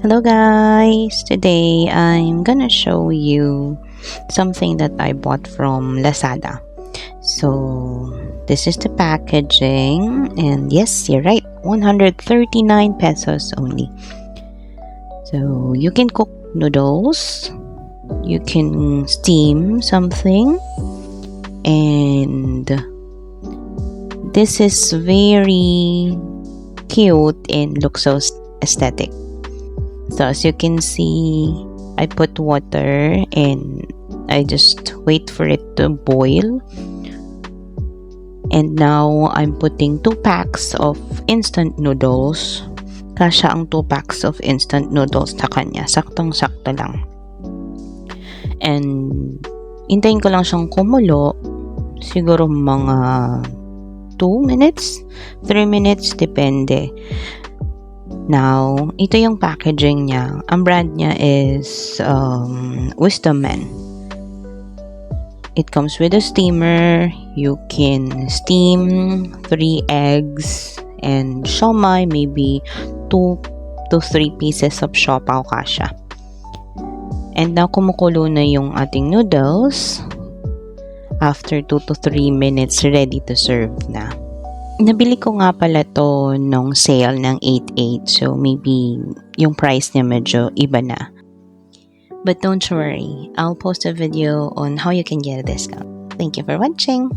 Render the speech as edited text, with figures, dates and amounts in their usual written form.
Hello guys! Today I'm gonna show you something that I bought from Lazada. So this is the packaging, and yes, you're right, 139 pesos only. So you can cook noodles, you can steam something, and this is very cute and looks so aesthetic. So as you can see, I put water and I just wait for it to boil. And now I'm putting 2 packs of instant noodles. Kasya ang 2 packs of instant noodles sa kanya. Saktong-sakto lang. And hintayin ko lang siyang kumulo. Siguro mga 2 minutes, 3 minutes, depende. Now, ito yung packaging niya. Ang brand niya is Wisdom Man. It comes with a steamer. You can steam 3 eggs and siomai, maybe 2 to 3 pieces of siopaw kasha. And now, kumukulo na yung ating noodles. After 2 to 3 minutes, ready to serve na. Nabili ko nga pala to nung sale ng 8.8, so maybe yung price niya medyo iba na. But don't worry, I'll post a video on how you can get a discount. Thank you for watching!